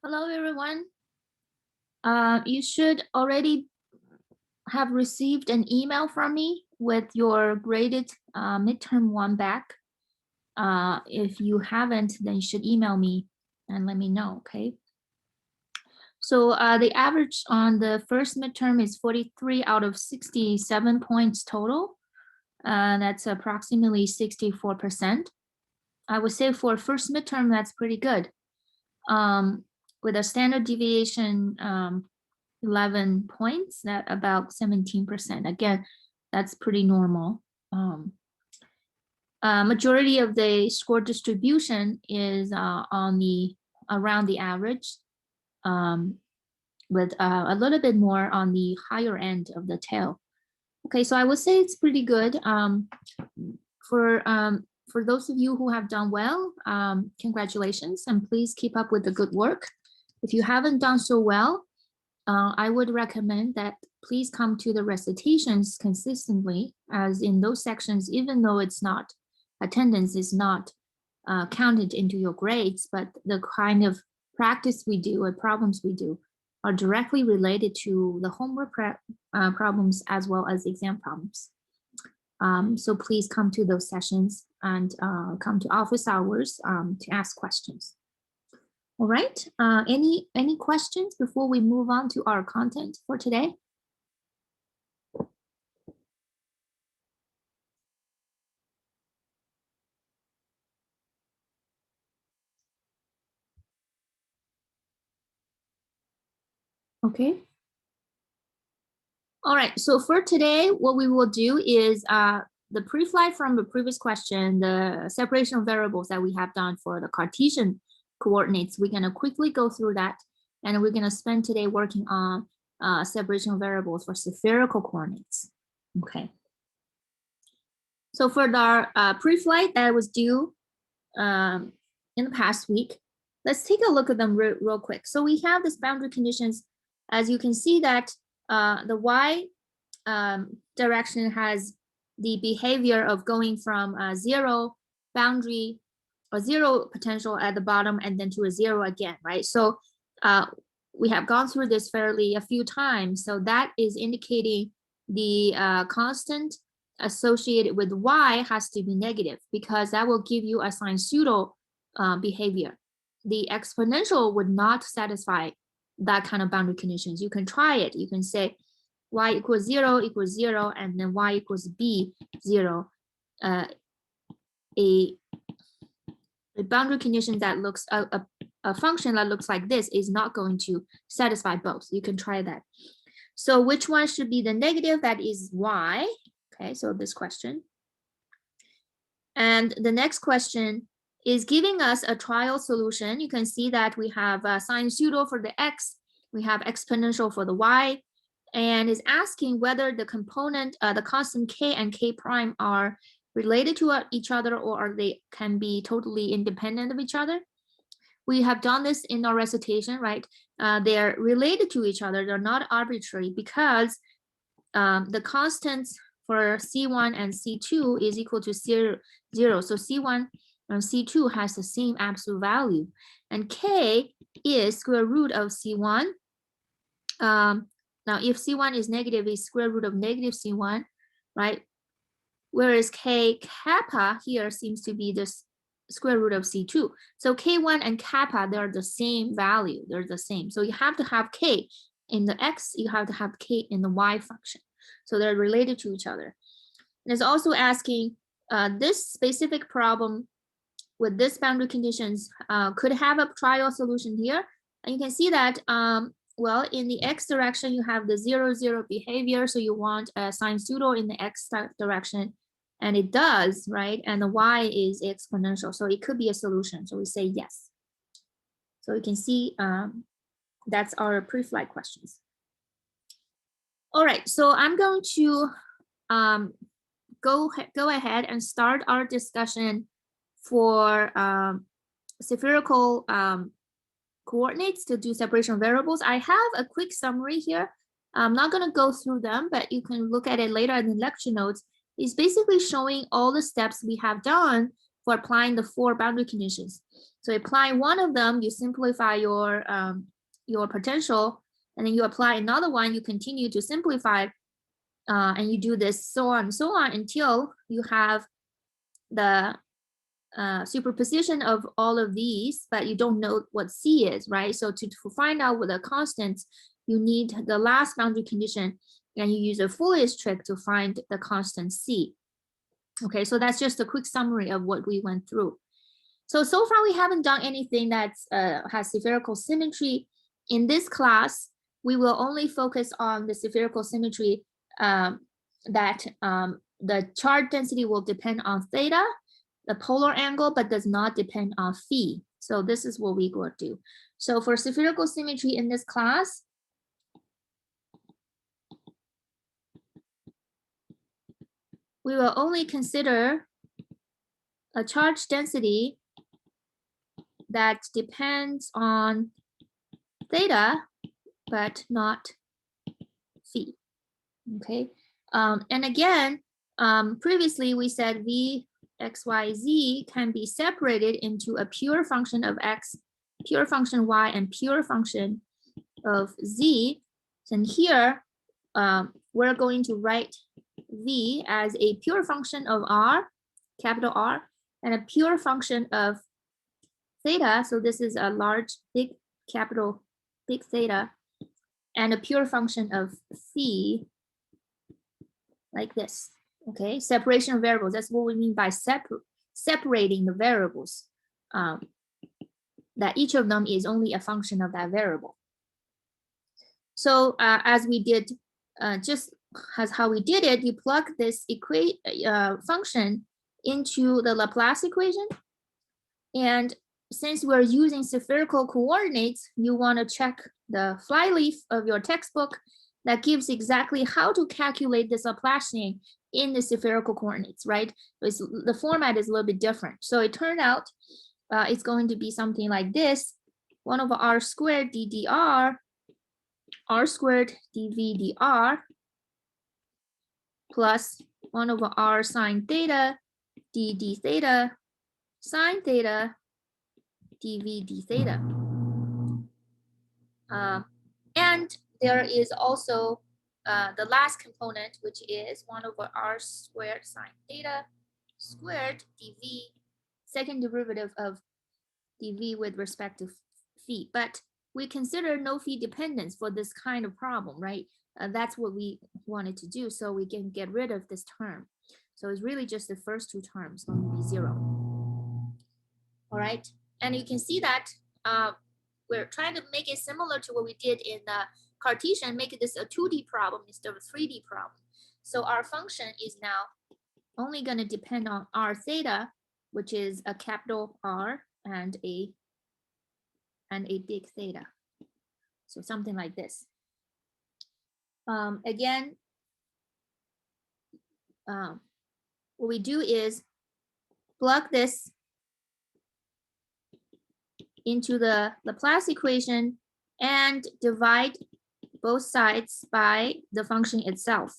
Hello, everyone. You should already have received an email from me with your graded midterm one back. If you haven't, then you should email me and let me know, okay? So the average on the first midterm is 43 out of 67 points total. That's approximately 64%. I would say for first midterm, that's pretty good. With a standard deviation 11 points, that about 17%. Again, that's pretty normal. Majority of the score distribution is on the around the average, with a little bit more on the higher end of the tail. Okay, so I would say it's pretty good. For those of you who have done well, congratulations, and please keep up with the good work. If you haven't done so well, I would recommend that please come to the recitations consistently, as in those sections, even though it's not, attendance is not counted into your grades, but the kind of practice we do or problems we do are directly related to the homework problems as well as exam problems. So please come to those sessions and come to office hours to ask questions. All right, any questions before we move on to our content for today? Okay. All right, so for today, what we will do is the pre-flight from the previous question, the separation of variables that we have done for the Cartesian coordinates, we're gonna quickly go through that, and we're gonna spend today working on separation of variables for spherical coordinates. Okay. So for our pre-flight that was due in the past week, let's take a look at them real quick. So we have this boundary conditions. As you can see that the y direction has the behavior of going from a zero boundary or zero potential at the bottom and then to a zero again, right? So we have gone through this fairly a few times. So that is indicating the constant associated with y has to be negative, because that will give you a sinusoidal behavior. The exponential would not satisfy that kind of boundary conditions. You can try it. You can say y equals 0 equals 0, and then y equals b 0. A boundary condition that looks a function that looks like this is not going to satisfy both. You can try that. So which one should be the negative? That is y. Okay, so this question. And the next question is giving us a trial solution. You can see that we have a sinusoidal for the x, we have exponential for the y, and is asking whether the component, the constant k and k prime are related to each other, or are they can be totally independent of each other. We have done this in our recitation, right? They're related to each other. They're not arbitrary, because the constants for C1 and C2 is equal to 0. So C1 and C2 has the same absolute value, and K is square root of C1. Now, if C1 is negative, it's square root of negative C1, right? Whereas K kappa here seems to be the square root of C2. So K1 and kappa, they're the same value. They're the same. So you have to have K in the X, you have to have K in the Y function. So they're related to each other. And it's also asking this specific problem with this boundary conditions could have a trial solution here. And you can see that, well, in the X direction, you have the 0, 0 behavior. So you want a sinusoidal in the X direction, and it does, right? And the Y is exponential. So it could be a solution. So we say yes. So you can see that's our pre-flight questions. All right, so I'm going to go ahead and start our discussion for spherical coordinates to do separation of variables. I have a quick summary here. I'm not going to go through them, but you can look at it later in the lecture notes. It's basically showing all the steps we have done for applying the 4 boundary conditions. So apply one of them, you simplify your potential, and then you apply another one, you continue to simplify, and you do this so on and so on until you have the superposition of all of these, but you don't know what C is, right? So to find out what the constants, you need the last boundary condition, and you use a Fourier's trick to find the constant C. Okay, so that's just a quick summary of what we went through. So far we haven't done anything that has spherical symmetry. In this class, we will only focus on the spherical symmetry that the charge density will depend on theta, the polar angle, but does not depend on phi. So this is what we will do. So for spherical symmetry in this class, we will only consider a charge density that depends on theta, but not phi. Okay, and again, previously we said v, x, y, z can be separated into a pure function of x, pure function y, and pure function of z. And here, we're going to write v as a pure function of r, capital R, and a pure function of theta. So this is a large, big, capital, big theta, and a pure function of phi, like this. Okay, separation of variables. That's what we mean by separating the variables. That each of them is only a function of that variable. So as we did, just as how we did it, you plug this function into the Laplace equation. And since we're using spherical coordinates, you want to check the flyleaf of your textbook that gives exactly how to calculate this Laplacian in the spherical coordinates, right? The format is a little bit different. So it turned out it's going to be something like this: 1 over r squared d dr, r squared dv dr, plus 1 over r sine theta d d theta sine theta dv d theta. And there is also the last component, which is 1 over r squared sine theta squared dv, second derivative of dv with respect to phi. But we consider no phi dependence for this kind of problem, right? That's what we wanted to do, so we can get rid of this term. So it's really just the first 2 terms going to be 0. All right, and you can see that we're trying to make it similar to what we did in the Cartesian, make this a 2D problem instead of a 3D problem. So our function is now only going to depend on r theta, which is a capital R and a big theta. So something like this. Again, what we do is plug this into the Laplace equation and divide both sides by the function itself.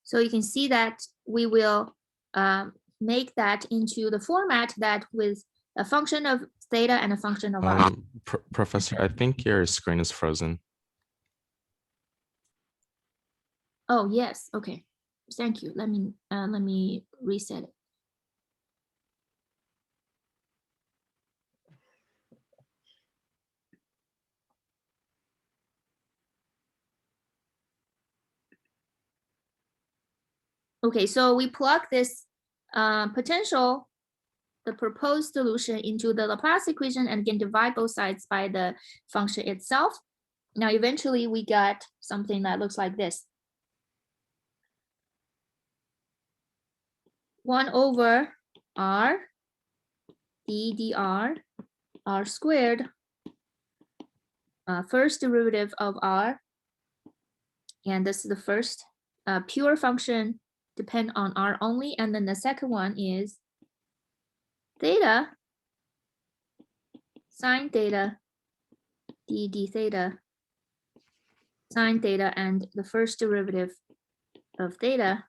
So you can see that we will make that into the format that with a function of theta and a function of r. Professor, I think your screen is frozen. Oh yes, okay. Thank you. Let me reset it. Okay, so we plug this potential, the proposed solution, into the Laplace equation and can divide both sides by the function itself. Now, eventually we got something that looks like this. 1 over r d dr r squared, first derivative of r, and this is the first pure function depend on r only, and then the second one is theta sine theta d d theta sine theta, and the first derivative of theta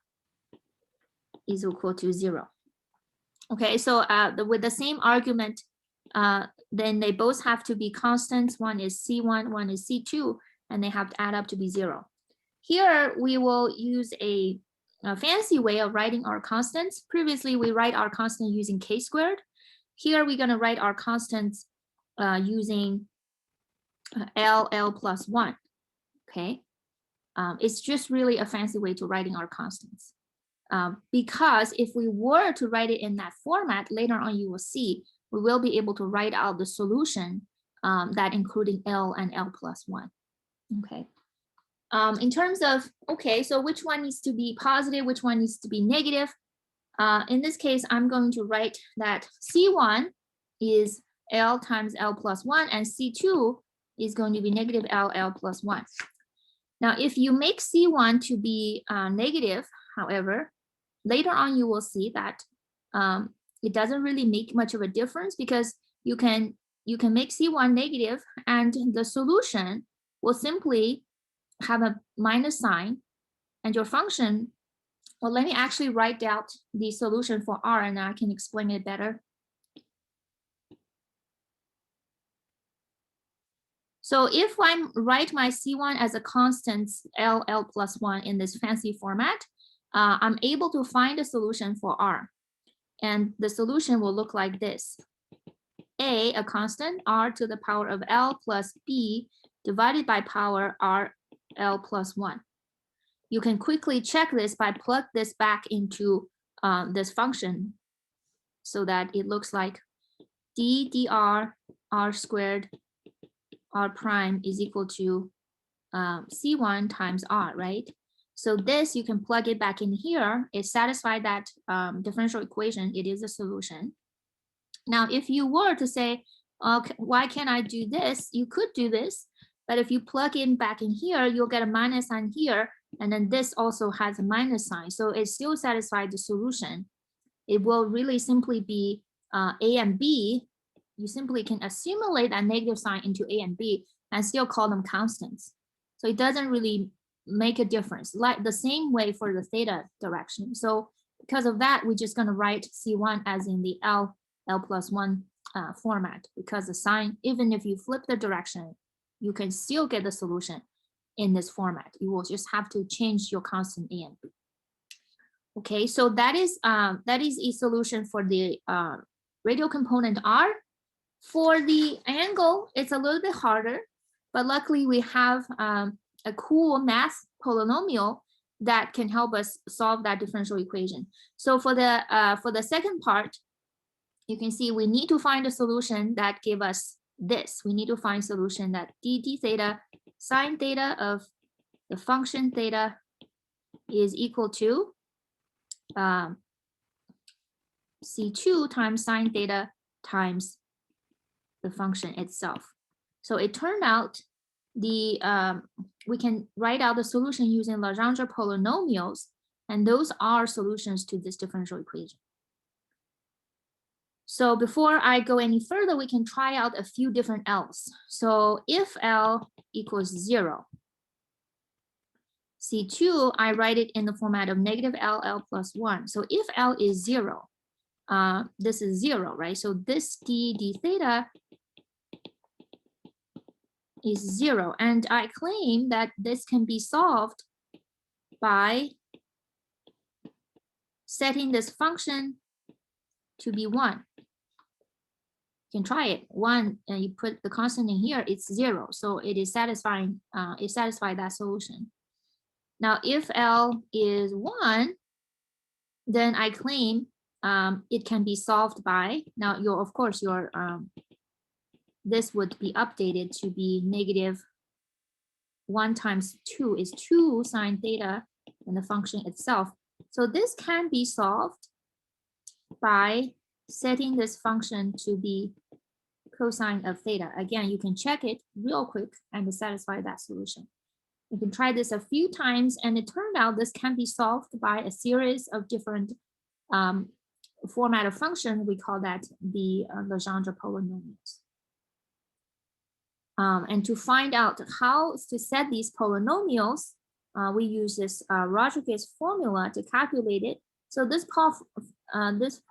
is equal to 0. Okay, so with the same argument, then they both have to be constants. One is C1, one is C2, and they have to add up to be 0. Here, we will use a fancy way of writing our constants. Previously, we write our constant using k squared. Here, we're going to write our constants using L plus 1. Okay, it's just really a fancy way to writing our constants. Because if we were to write it in that format, later on you will see, we will be able to write out the solution that including L and L plus 1. Okay. In terms of, okay, so which one needs to be positive, which one needs to be negative? In this case, I'm going to write that C1 is L times L plus 1, and C2 is going to be negative L plus 1. Now, if you make C1 to be negative, however, later on you will see that it doesn't really make much of a difference, because you can make C1 negative, and the solution will simply have a minus sign, and your function, well, let me actually write out the solution for R, and I can explain it better. So if I write my C1 as a constant L plus 1 in this fancy format, I'm able to find a solution for R. And the solution will look like this. A constant, R to the power of L plus B divided by power R L plus 1. You can quickly check this by plug this back into this function, so that it looks like d dr r squared r prime is equal to C1 times R, right? So this, you can plug it back in here. It satisfies that differential equation. It is a solution. Now, if you were to say, okay, why can't I do this? You could do this, but if you plug in back in here, you'll get a minus sign here, and then this also has a minus sign. So it still satisfies the solution. It will really simply be A and B. You simply can assimilate that negative sign into A and B and still call them constants. So it doesn't really make a difference, like the same way for the theta direction. So because of that, we're just going to write C1 as in the L plus 1 format, because the sign, even if you flip the direction, you can still get the solution in this format. You will just have to change your constant A and B. Okay, so that is a solution for the radial component R. For the angle, it's a little bit harder, but luckily we have a cool math polynomial that can help us solve that differential equation. So for the second part, you can see we need to find a solution that give us this. We need to find solution that d theta sine theta of the function theta is equal to C2 times sine theta times the function itself. So it turned out we can write out the solution using Legendre polynomials, and those are solutions to this differential equation. So before I go any further, we can try out a few different L's. So if L equals 0, C2, I write it in the format of negative L plus 1. So if L is 0, this is 0, right? So this d theta is 0. And I claim that this can be solved by setting this function to be 1. You can try it. 1, and you put the constant in here, it's 0. So it is satisfying, it satisfies that solution. Now, if L is 1, then I claim it can be solved by, now of course your this would be updated to be negative 1 times 2 is 2 sine theta and the function itself. So this can be solved by setting this function to be cosine of theta. Again, you can check it real quick and satisfy that solution. You can try this a few times, and it turned out this can be solved by a series of different format of function. We call that the Legendre polynomials. And to find out how to set these polynomials, we use this Rodriguez formula to calculate it. So this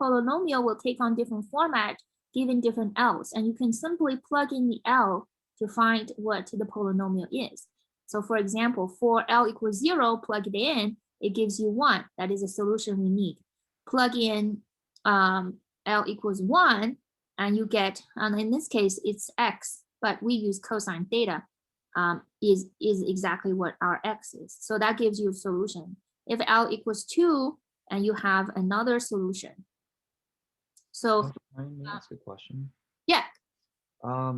polynomial will take on different format given different L's, and you can simply plug in the L to find what the polynomial is. So for example, for L equals 0, plug it in, it gives you 1. That is a solution we need. Plug in L equals 1, and you get, in this case, it's x, but we use cosine theta, is exactly what our x is. So that gives you a solution. If L equals 2, and you have another solution. So Can I ask a question? yeah,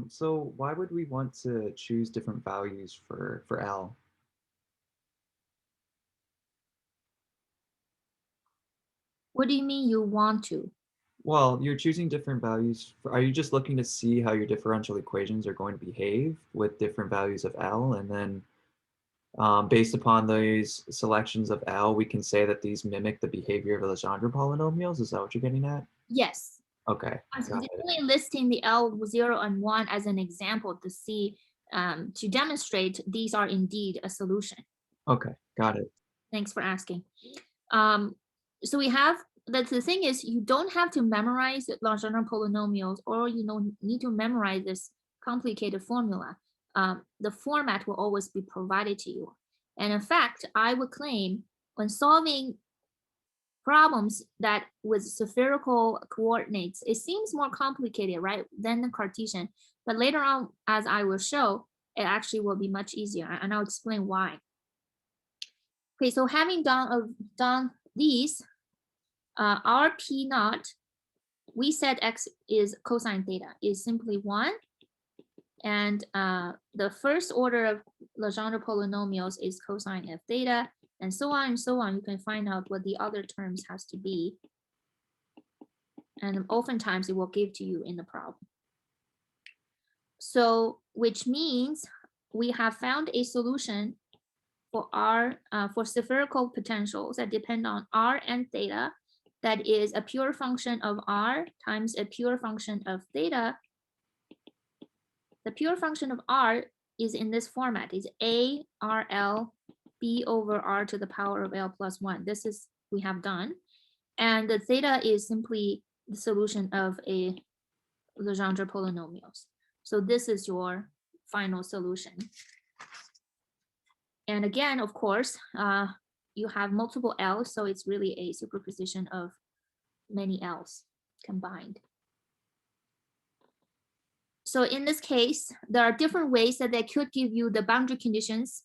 So why would we want to choose different values for L? what do you mean you want to? Well, you're choosing different values. Are you just looking to see how your differential equations are going to behave with different values of L? And then based upon these selections of L, we can say that these mimic the behavior of Legendre polynomials. Is that what you're getting at? Yes. Okay. I'm got it. only listing the L0 and 1 as an example to see, to demonstrate these are indeed a solution. Okay, got it. Thanks for asking. So we have, the thing is, you don't have to memorize Legendre polynomials, or you don't need to memorize this complicated formula. The format will always be provided to you. And in fact, I would claim when solving problems that with spherical coordinates, it seems more complicated, right, than the Cartesian. But later on, as I will show, it actually will be much easier, and I'll explain why. Okay, so having done these, our P naught, we said x is cosine theta, is simply 1. And the first order of Legendre polynomials is cosine f theta, and so on and so on. You can find out what the other terms has to be. And oftentimes it will give to you in the problem. So, which means we have found a solution for R, for spherical potentials that depend on R and theta, that is a pure function of R times a pure function of theta. The pure function of R is in this format, is A RL B over R to the power of L plus 1. This is, we have done. And the theta is simply the solution of a Legendre polynomials. So this is your final solution. And again, of course, you have multiple L's, so it's really a superposition of many L's combined. So in this case, there are different ways that they could give you the boundary conditions.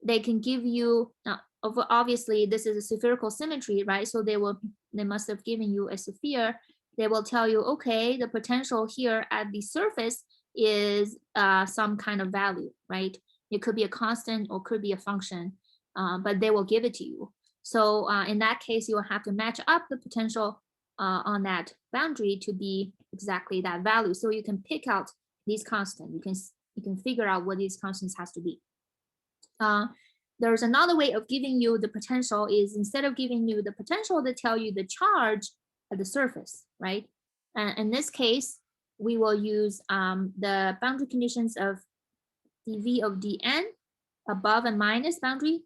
They can give you, obviously this is a spherical symmetry, right? So they must have given you a sphere. They will tell you, okay, the potential here at the surface is some kind of value, right? It could be a constant or could be a function, but they will give it to you. So in that case, you will have to match up the potential on that boundary to be exactly that value. So you can pick out these constants. You can figure out what these constants has to be. There's another way of giving you the potential is instead of giving you the potential, they tell you the charge at the surface, right? And in this case, we will use the boundary conditions of dv of dn above and minus boundary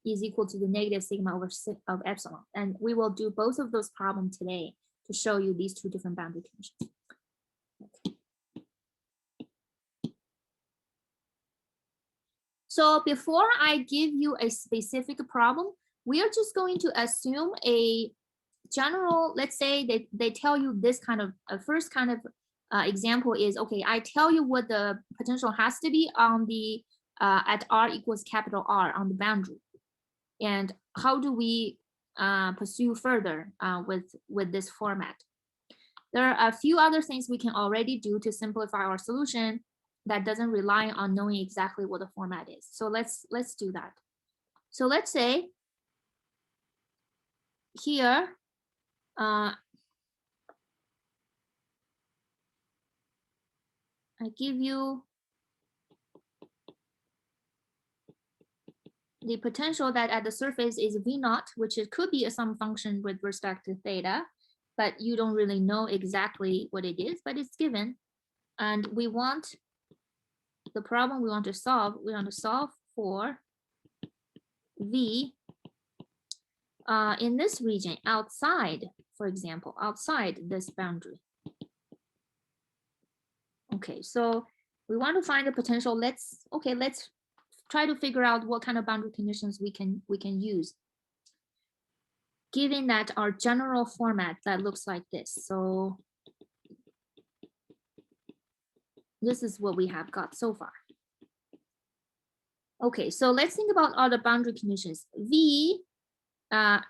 is equal to the negative sigma over of epsilon. And we will do both of those problems today to show you these two different boundary conditions. Okay. So before I give you a specific problem, we are just going to assume a general, let's say they tell you this kind of, first kind of example is, okay, I tell you what the potential has to be on the, at R equals capital R on the boundary. And how do we pursue further with this format? There are a few other things we can already do to simplify our solution that doesn't rely on knowing exactly what the format is. So let's do that. So let's say here, I give you the potential that at the surface is V naught, which it could be some function with respect to theta, but you don't really know exactly what it is, but it's given. And we want the problem we want to solve for V in this region, outside, for example, outside this boundary. Okay, so we want to find the potential. Let's try to figure out what kind of boundary conditions we can use. Given that our general format that looks like this. So this is what we have got so far. Okay, so let's think about other boundary conditions. V at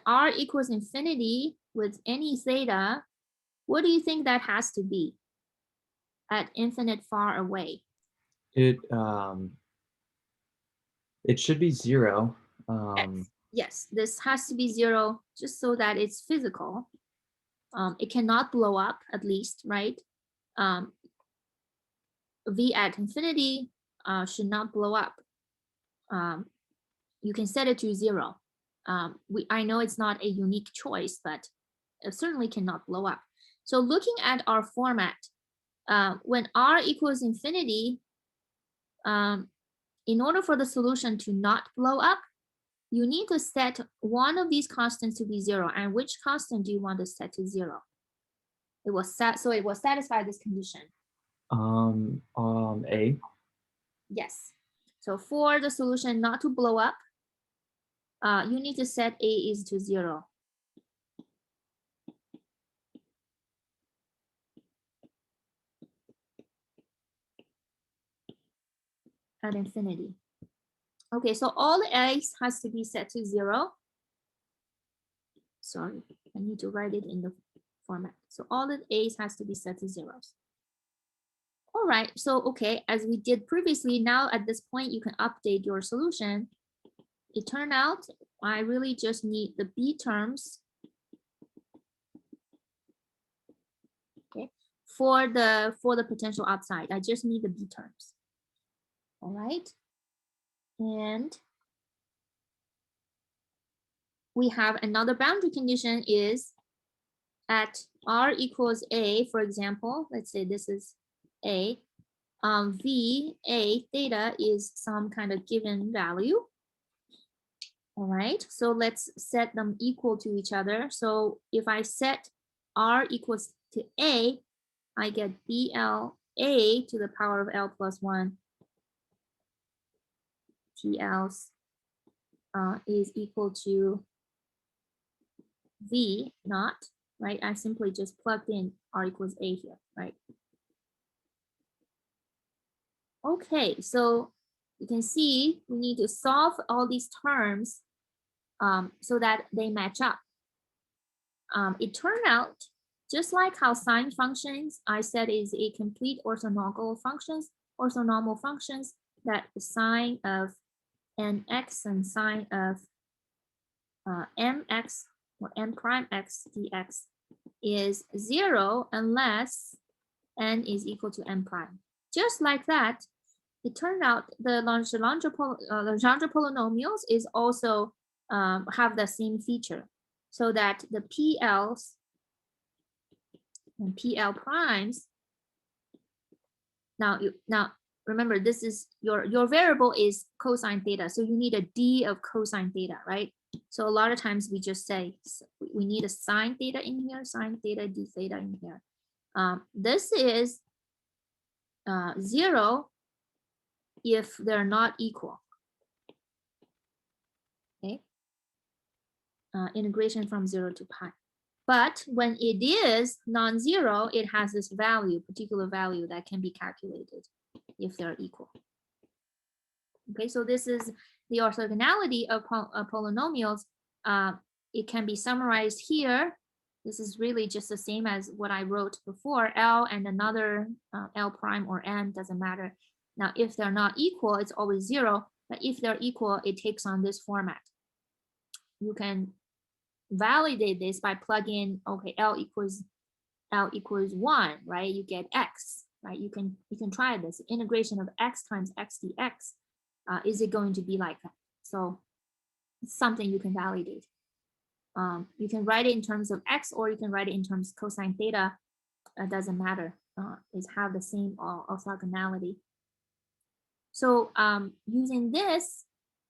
r equals infinity with any theta, what do you think that has to be at infinite far away? It should be 0. Yes, this has to be 0 just so that it's physical. It cannot blow up, at least, right? V at infinity should not blow up. You can set it to 0. I know it's not a unique choice, but it certainly cannot blow up. So looking at our format, when r equals infinity, in order for the solution to not blow up, you need to set one of these constants to be 0. And which constant do you want to set to 0? It was so it will satisfy this condition. A. Yes. So for the solution not to blow up, you need to set A is to 0. At infinity. Okay, so all the A's has to be set to 0. Sorry, I need to write it in the format. So all the A's has to be set to 0s. All right, so okay, as we did previously, now at this point, you can update your solution. It turned out I really just need the B terms. Okay, for the potential outside, I just need the B terms. All right, and we have another boundary condition is at r equals A, for example, let's say this is A, V, A, theta is some kind of given value. All right, so let's set them equal to each other. So if I set r equals to A, I get BL A to the power of L plus 1 TLs is equal to V naught, right? I simply just plugged in r equals A here, right? Okay, so you can see we need to solve all these terms so that they match up. It turned out, just like how sine functions, I said is a complete orthonormal functions, that the sine of nx and sine of mx or m prime x dx is 0 unless n is equal to n prime. Just like that, it turned out the Legendre polynomials is also have the same feature, so that the PLs and PL primes. Now remember, this is your variable is cosine theta, so you need a d of cosine theta, right? So a lot of times we just say we need a sine theta in here, sine theta, d theta in here. This is 0 if they're not equal. Okay. Integration from 0 to pi. But when it is non-zero, it has this value, particular value that can be calculated if they're equal. Okay, so this is the orthogonality of polynomials. It can be summarized here. This is really just the same as what I wrote before. L and another L prime or n, doesn't matter. Now, if they're not equal, it's always 0. But if they're equal, it takes on this format. You can validate this by plugging, okay, L equals 1, right? You get x, right? You can try this. Integration of x times x dx. Is it going to be like that? So it's something you can validate. You can write it in terms of x, or you can write it in terms of cosine theta. It doesn't matter. It's have the same orthogonality. So using this,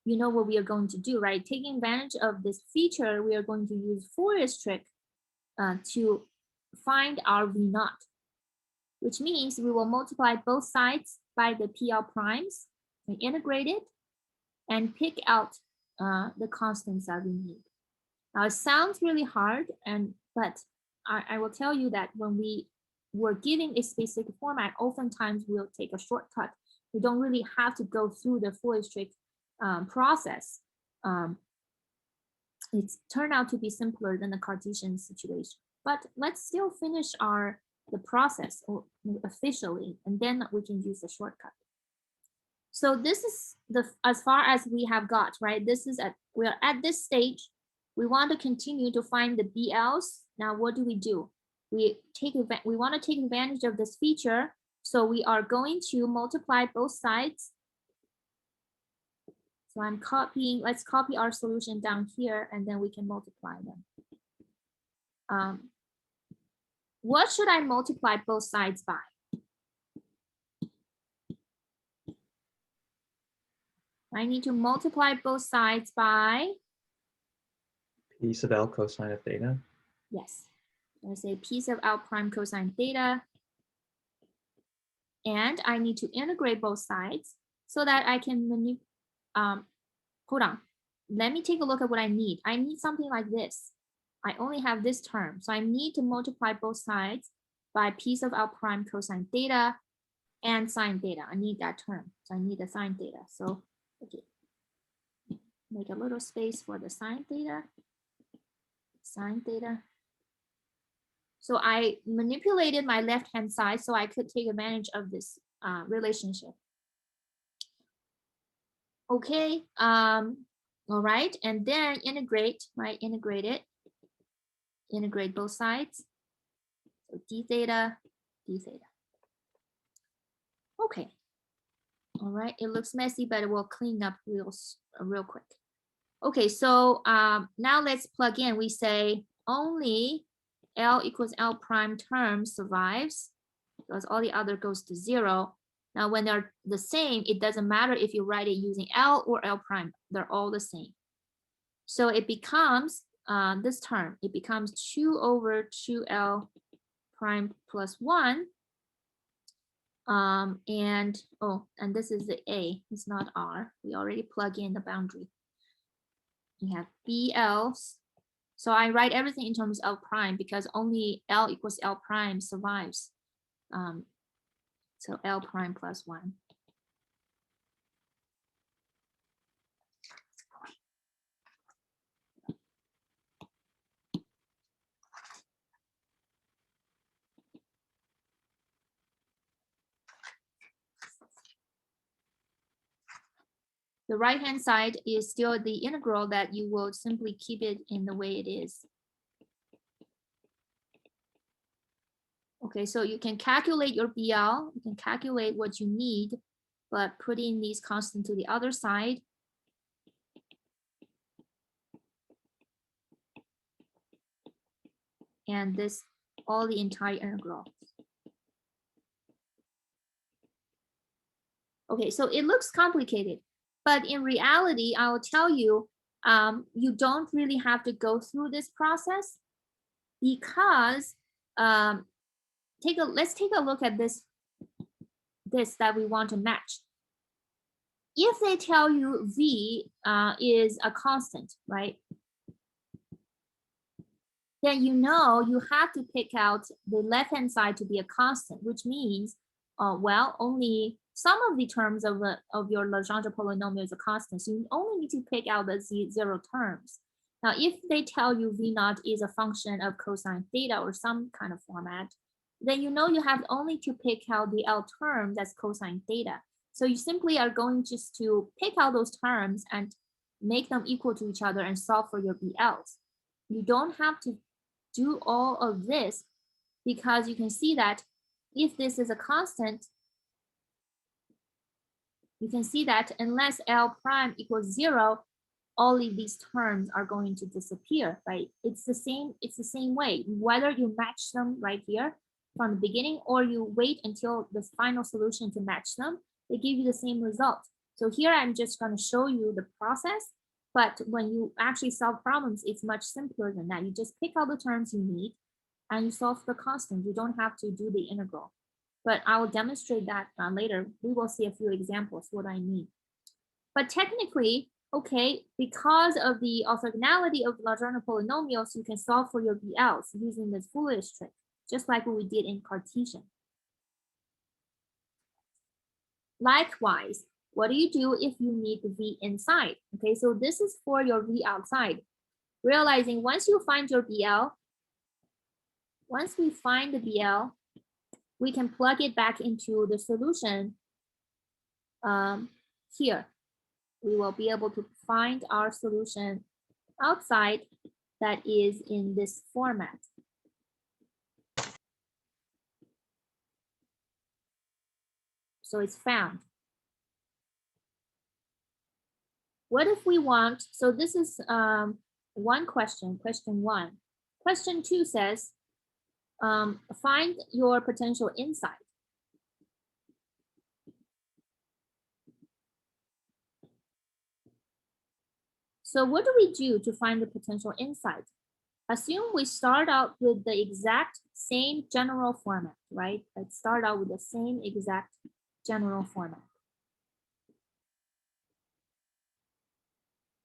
you know what we are going to do, right? Taking advantage of this feature, we are going to use Fourier's trick to find our V naught, which means we will multiply both sides by the PL primes and integrate it and pick out the constants that we need. Now it sounds really hard, but I will tell you that when we were given a specific format, oftentimes we'll take a shortcut. We don't really have to go through the Fourier's trick process. It's turned out to be simpler than the Cartesian situation. But let's still finish the process officially, and then we can use the shortcut. So this is as far as we have got, right? We are at this stage. We want to continue to find the BLs. Now, what do? We want to take advantage of this feature. So we are going to multiply both sides. So I'm copying, let's copy our solution down here, and then we can multiply them. What should I multiply both sides by? I need to multiply both sides by? Piece of L cosine of theta. Yes, I say piece of L prime cosine theta. And I need to integrate both sides so that I can hold on. Let me take a look at what I need. I need something like this. I only have this term. So I need to multiply both sides by piece of L prime cosine theta and sine theta. I need that term. So I need the sine theta. So, okay. Make a little space for the sine theta. Sine theta. So I manipulated my left-hand side so I could take advantage of this relationship. Okay, all right, and then integrate it. Integrate both sides. So d theta, d theta. Okay, all right, it looks messy, but it will clean up real quick. Okay, so now let's plug in. We say only L equals L prime term survives because all the other goes to 0. Now, when they're the same, it doesn't matter if you write it using L or L prime. They're all the same. So it becomes this term. It becomes 2 over 2L prime plus 1. And this is the A. It's not R. We already plug in the boundary. We have BLs. So I write everything in terms of L prime because only L equals L prime survives. So L prime plus 1. The right-hand side is still the integral that you will simply keep it in the way it is. Okay, so you can calculate your BL, you can calculate what you need, but put in these constants to the other side. And this, all the entire integral. Okay, so it looks complicated, but in reality, I will tell you, you don't really have to go through this process because let's take a look at this that we want to match. If they tell you V is a constant, right? Then you know you have to pick out the left-hand side to be a constant, which means, well, only some of the terms of your Legendre polynomial is a constant. So you only need to pick out the zero terms. Now, if they tell you V naught is a function of cosine theta or some kind of format, then you know you have only to pick out the L term that's cosine theta. So you simply are going just to pick out those terms and make them equal to each other and solve for your BLs. You don't have to do all of this because you can see that if this is a constant, you can see that unless L prime equals 0, all of these terms are going to disappear, right? It's the same way, whether you match them right here from the beginning or you wait until the final solution to match them, they give you the same result. So here I'm just going to show you the process, but when you actually solve problems, it's much simpler than that. You just pick out the terms you need and you solve the constant. You don't have to do the integral, but I will demonstrate that later. We will see a few examples what I mean. But technically, okay, because of the orthogonality of Lagrange polynomials, you can solve for your BLs using this Fourier trick, just like what we did in Cartesian. Likewise, what do you do if you need the V inside? Okay, so this is for your V outside. Realizing once you find your BL, once we find the BL, we can plug it back into the solution here. We will be able to find our solution outside that is in this format. So it's found. What if we want, so this is one question, question 1. Question 2 says, find your potential inside. So what do we do to find the potential inside? Assume we start out with the exact same general format, right? Let's start out with the same exact general format.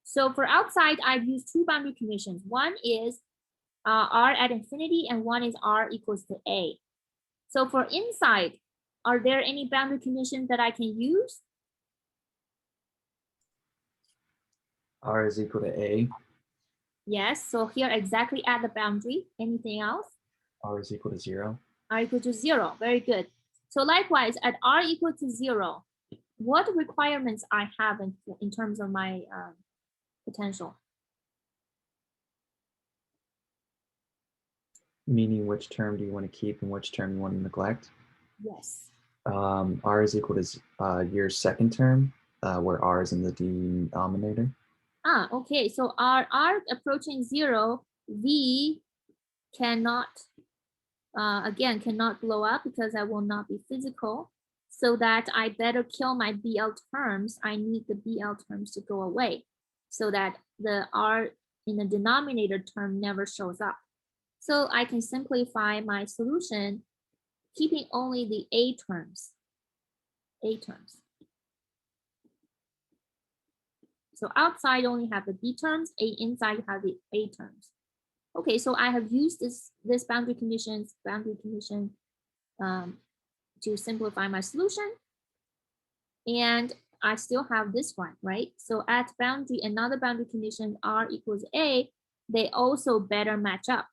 So for outside, I've used 2 boundary conditions. One is R at infinity and one is R equals to A. So for inside, are there any boundary conditions that I can use? R is equal to A. Yes, so here exactly at the boundary. Anything else? R is equal to 0. R equal to 0, very good. So likewise, at R equal to 0, what requirements I have in terms of my potential? Meaning which term do you want to keep and which term you want to neglect? Yes. R is equal to your second term, where R is in the denominator. Ah, okay. So R approaching 0, V cannot, again, cannot blow up because I will not be physical. So that I better kill my BL terms. I need the BL terms to go away so that the R in the denominator term never shows up. So I can simplify my solution, keeping only the A terms. So outside only have the B terms, A inside have the A terms. Okay, so I have used this boundary condition to simplify my solution. And I still have this one, right? So at boundary, another boundary condition R equals A, they also better match up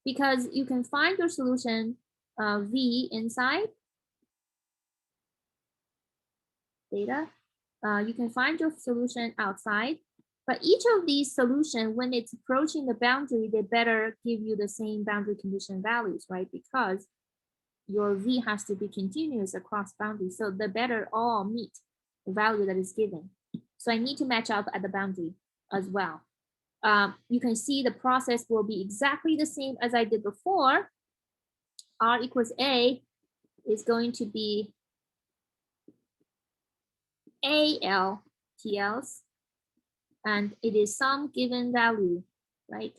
because you can find your solution V inside theta. You can find your solution outside, but each of these solutions, when it's approaching the boundary, they better give you the same boundary condition values, right? Because your V has to be continuous across boundaries. So they better all meet the value that is given. So I need to match up at the boundary as well. You can see the process will be exactly the same as I did before. R equals A is going to be AL TLs, and it is some given value, right?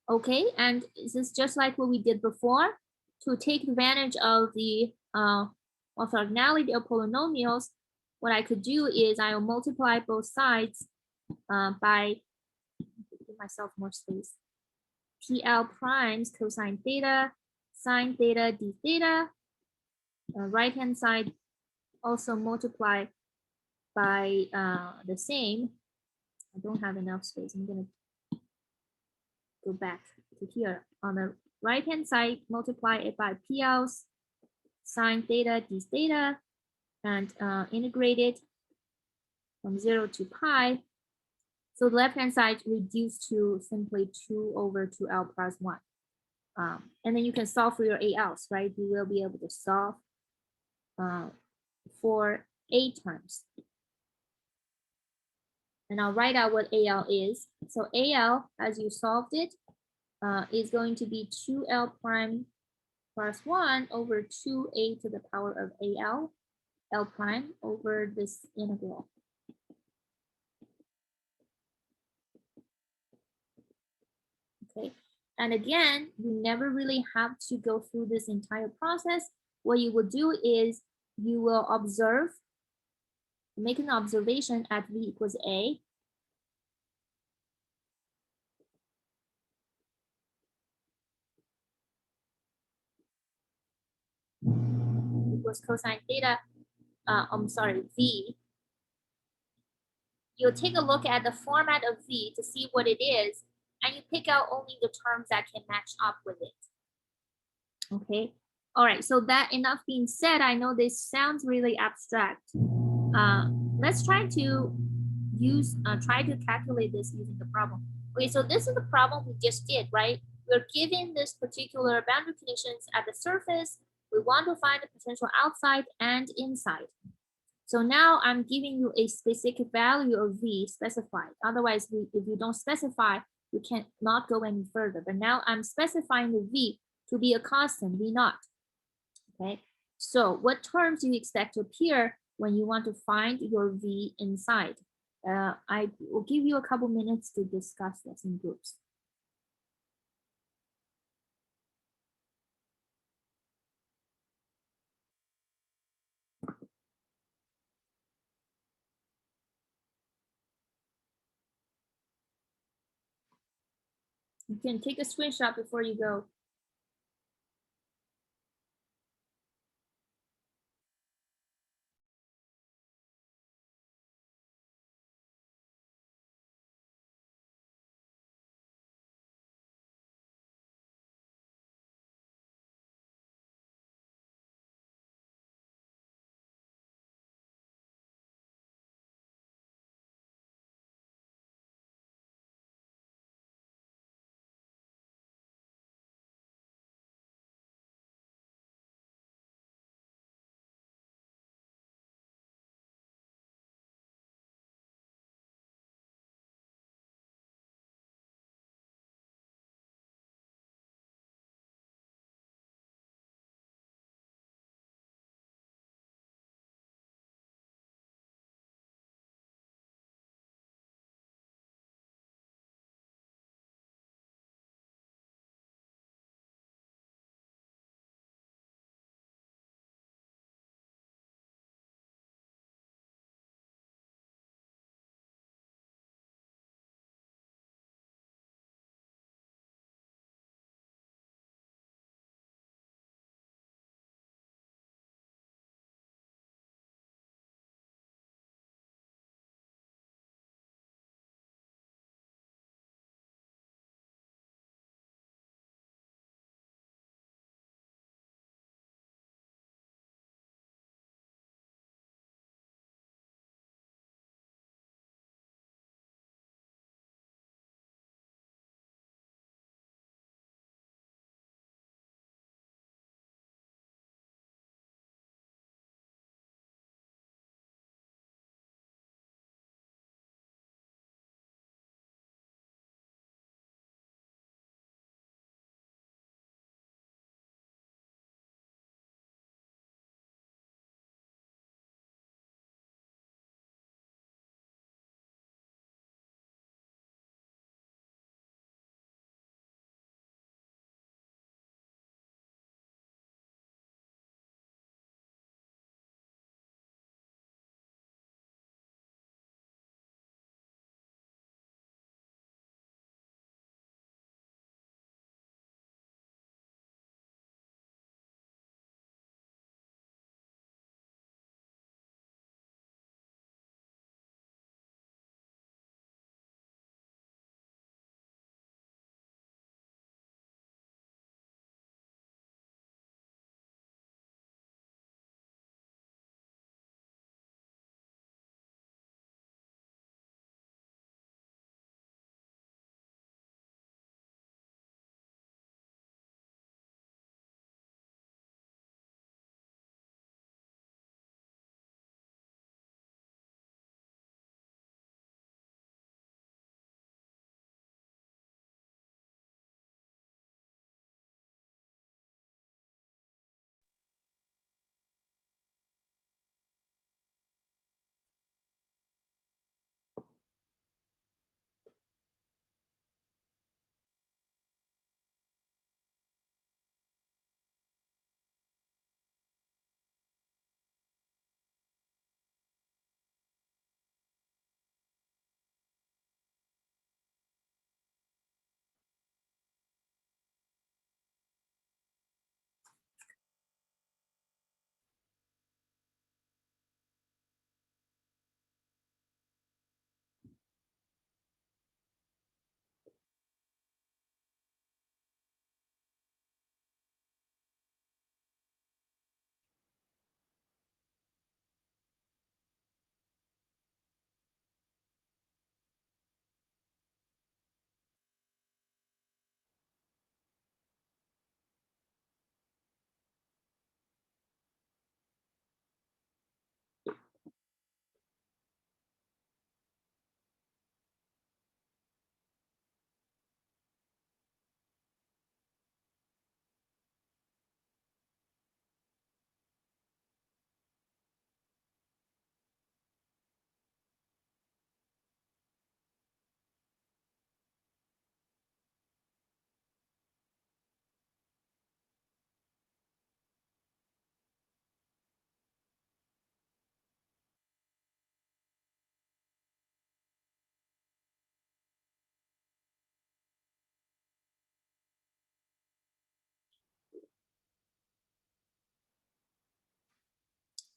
Okay, and this is just like what we did before. To take advantage of the orthogonality of polynomials, what I could do is I will multiply both sides by, give myself more space, PL primes cosine theta, sine theta, d theta. Right hand side also multiply by the same. I don't have enough space. I'm gonna go back to here. On the right hand side, multiply it by PLs, sine theta, d theta, and integrate it from 0 to pi. So the left hand side reduced to simply 2 over 2L plus 1. And then you can solve for your ALs, right? You will be able to solve for A terms. And I'll write out what AL is. So AL, as you solved it, is going to be 2L prime plus 1 over 2A to the power of AL, L prime over this integral. Okay, and again, you never really have to go through this entire process. What you will do is you will observe, make an observation at v equals a. Equals cosine theta, I'm sorry, v. You'll take a look at the format of v to see what it is, and you pick out only the terms that can match up with it. Okay, all right, so that enough being said, I know this sounds really abstract. Let's try to try to calculate this using the problem. Okay, so this is the problem we just did, right? We're given this particular boundary conditions at the surface. We want to find the potential outside and inside. So now I'm giving you a specific value of V specified. Otherwise, if you don't specify, you cannot go any further. But now I'm specifying the V to be a constant, V naught. Okay, so what terms do you expect to appear when you want to find your V inside? I will give you a couple minutes to discuss this in groups. You can take a screenshot before you go.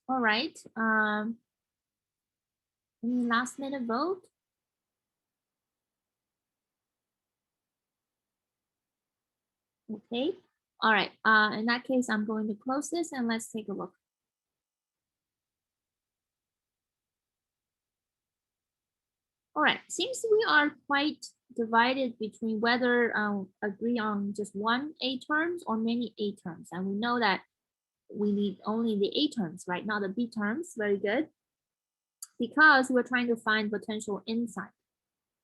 All right. Any last minute vote? Okay. All right. In that case, I'm going to close this and let's take a look. All right. Seems we are quite divided between whether agree on just one A terms or many A terms. And we know that we need only the A terms, right? Not the B terms. Very good. Because we're trying to find potential inside.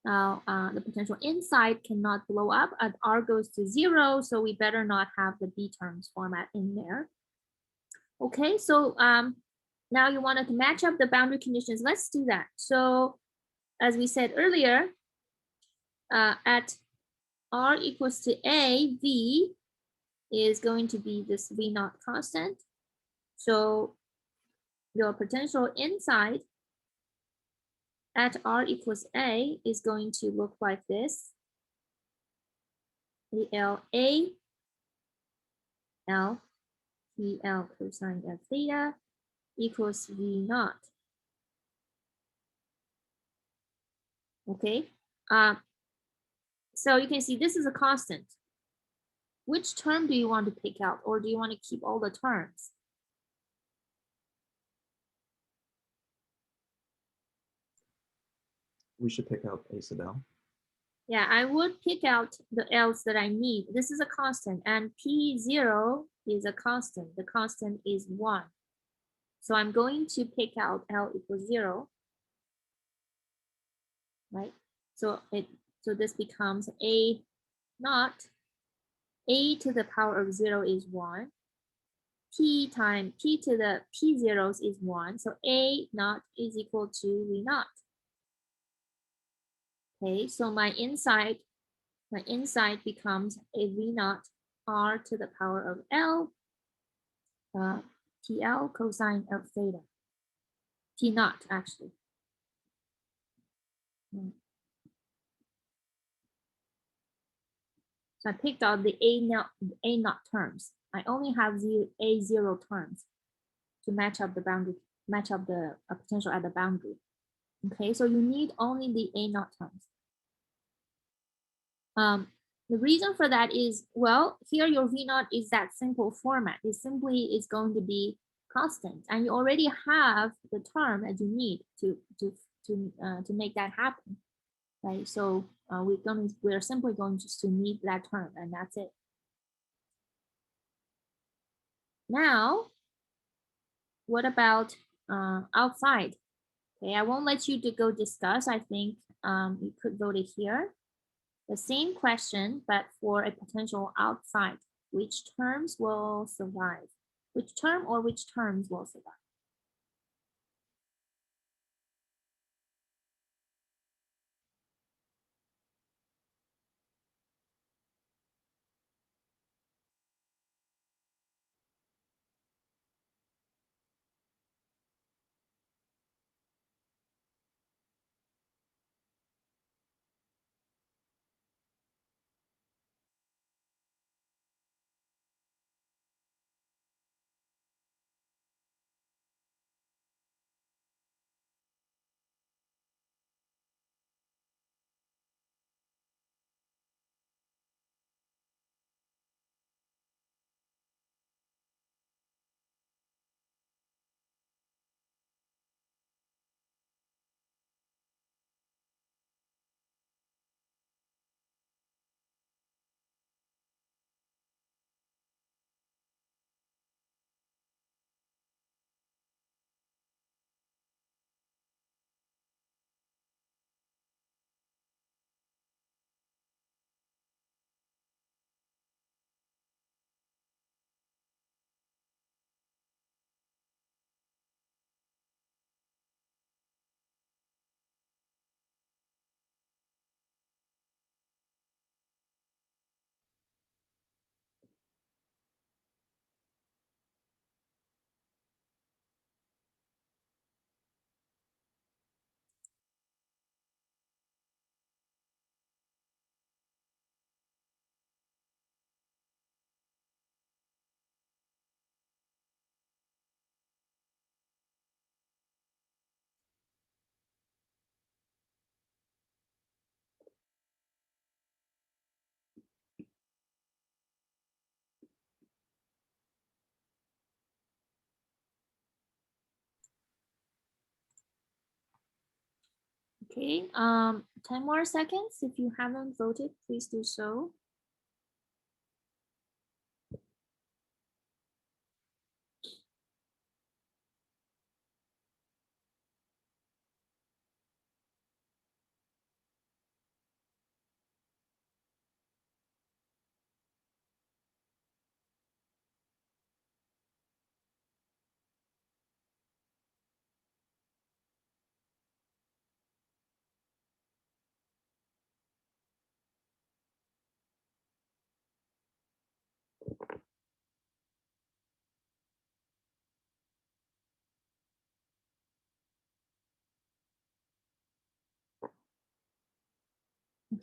Now, the potential inside cannot blow up as R goes to 0, so we better not have the B terms format in there. Okay, so now you wanted to match up the boundary conditions. Let's do that. So as we said earlier, at R equals to A, V is going to be this V naught constant. So your potential inside at R equals A is going to look like this. AL A L PL cosine of theta equals V naught. Okay, so you can see this is a constant. Which term do you want to pick out, or do you want to keep all the terms? We should pick out A sub L. Yeah, I would pick out the L's that I need. This is a constant, and P0 is a constant. The constant is 1. So I'm going to pick out L equals 0, right? So this becomes A naught. A to the power of 0 is 1. P times P to the P zeros is 1. So A naught is equal to V naught. Okay, so my inside becomes a V naught R to the power of L TL cosine of theta. T naught actually. So I picked out the A naught terms. I only have A0 terms to match up the boundary, match up the potential at the boundary. Okay, so you need only the A naught terms. The reason for that is, well, here your V naught is that simple format. It simply is going to be constant, and you already have the term that you need to make that happen, right? So we're simply going just to need that term, and that's it. Now, what about outside? Okay, I won't let you to go discuss. I think you could vote it here. The same question, but for a potential outside. Which terms will survive? Which term or which terms will survive? Okay, 10 more seconds. If you haven't voted, please do so.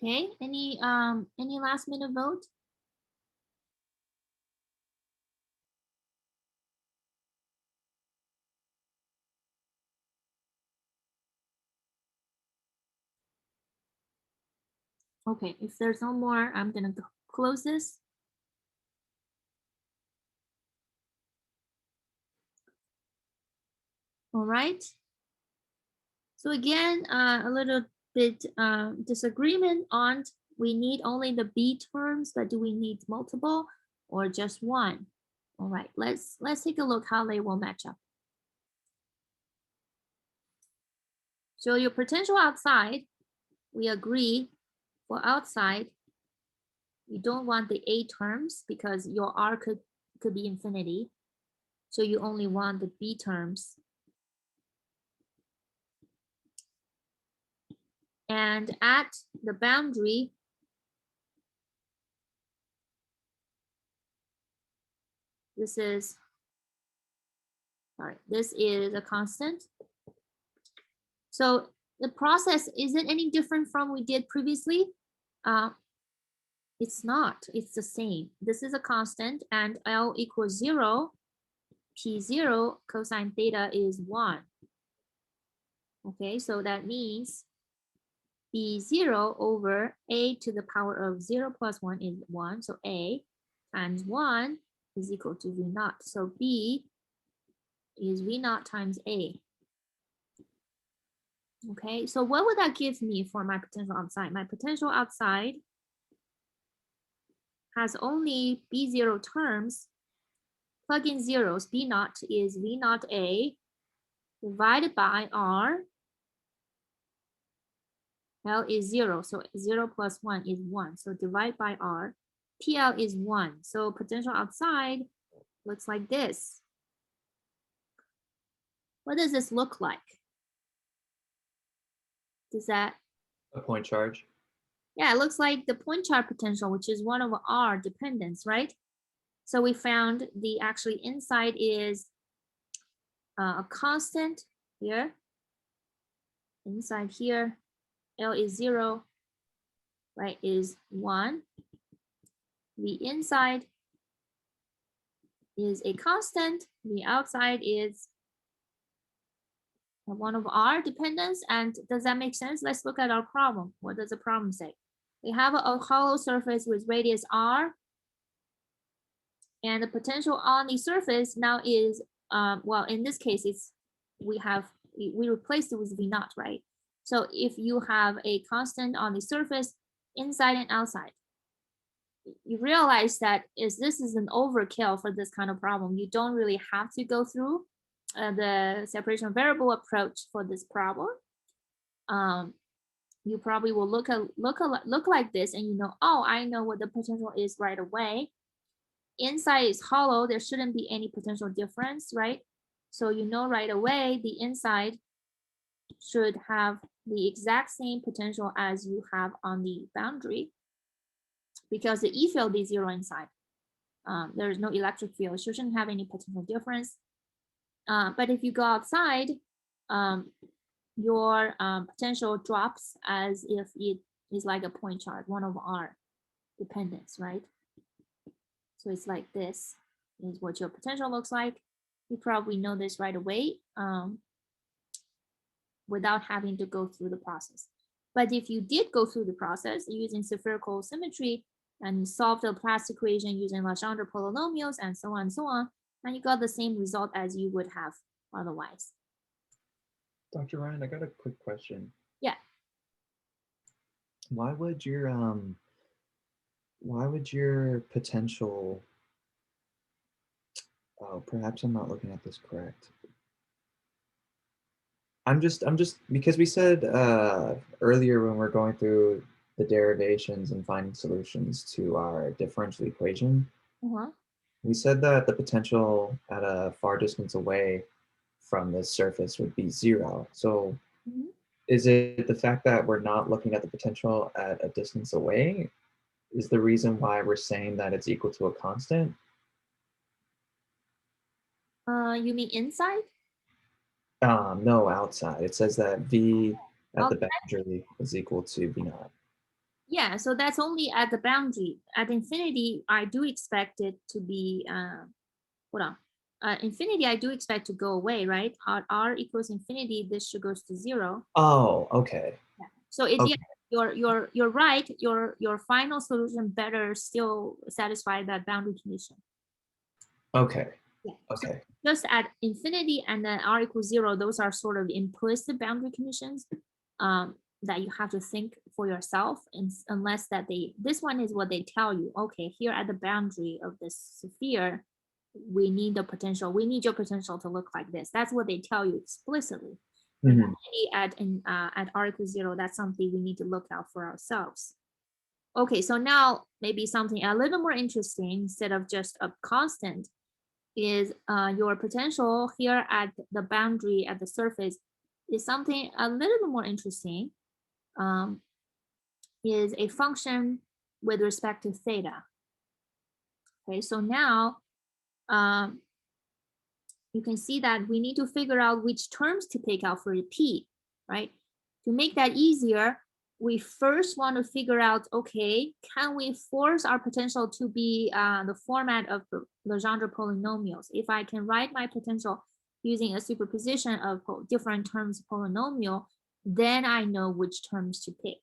Okay, any last minute vote? Okay, if there's no more, I'm gonna close this. All right. So again, a little bit disagreement on we need only the B terms, but do we need multiple or just one? All right, let's take a look how they will match up. So your potential outside, we agree for outside, you don't want the A terms because your R could be infinity. So you only want the B terms. And at the boundary, this is a constant. So the process isn't any different from we did previously. It's not, it's the same. This is a constant and L equals 0. P0 cosine theta is 1. Okay, so that means B0 over A to the power of 0 plus 1 is 1. So A times 1 is equal to V naught. So B is V naught times A. Okay, so what would that give me for my potential outside? My potential outside has only B0 terms. Plug in zeros. B naught is V naught A divided by R. L is 0, so 0 plus 1 is 1. So divide by R. PL is 1. So potential outside looks like this. What does this look like? Does that? A point charge. Yeah, it looks like the point charge potential, which is one of R dependence, right? So we found the actually inside is a constant here. Inside here, L is 0, right, is 1. The inside is a constant. The outside is one of R dependence. And does that make sense? Let's look at our problem. What does the problem say? We have a hollow surface with radius R. And the potential on the surface now is, well, in this case, it's we replaced it with V naught, right? So if you have a constant on the surface, inside and outside, you realize that this is an overkill for this kind of problem. You don't really have to go through the separation variable approach for this problem. You probably will look like this and you know, oh, I know what the potential is right away. Inside is hollow, there shouldn't be any potential difference, right? So you know right away the inside should have the exact same potential as you have on the boundary because the E field is 0 inside. There is no electric field, so shouldn't have any potential difference. But if you go outside, your potential drops as if it is like a point charge, 1 over R dependence, right? So it's like this is what your potential looks like. You probably know this right away without having to go through the process. But if you did go through the process using spherical symmetry and solve the Laplace equation using Legendre polynomials and so on, and you got the same result as you would have otherwise. Dr. Ryan, I got a quick question. Yeah. why would your potential, oh, perhaps I'm not looking at this correct. I'm just because we said earlier when we're going through the derivations and finding solutions to our differential equation, Uh-huh. we said that the potential at a far distance away from the surface would be zero. So Mhm. is it the fact that we're not looking at the potential at a distance away is the reason why we're saying that it's equal to a constant? You mean inside? No, outside. It says that V at Oh, the boundary is equal to V naught. yeah, so that's only at the boundary. At infinity, I do expect it to be, hold on. Infinity, I do expect to go away, right? At r equals infinity, this should goes to 0. Oh, okay. Yeah. So it, Okay. yeah, you're right. Your final solution better still satisfy that boundary condition. Okay. Yeah. So Okay. just at infinity and then r equals 0, those are sort of implicit boundary conditions that you have to think for yourself. And unless that this one is what they tell you. Okay, here at the boundary of this sphere, we need your potential to look like this. That's what they tell you explicitly. Mhm. Infinity at r equals 0, that's something we need to look out for ourselves. Okay, so now maybe something a little more interesting instead of just a constant is your potential here at the boundary at the surface is something a little bit more interesting, um, is a function with respect to theta. Okay, so now um, you can see that we need to figure out which terms to take out for the p, right? To make that easier, we first want to figure out, okay, can we force our potential to be the format of the Legendre polynomials? If I can write my potential using a superposition of different terms polynomial, then I know which terms to pick.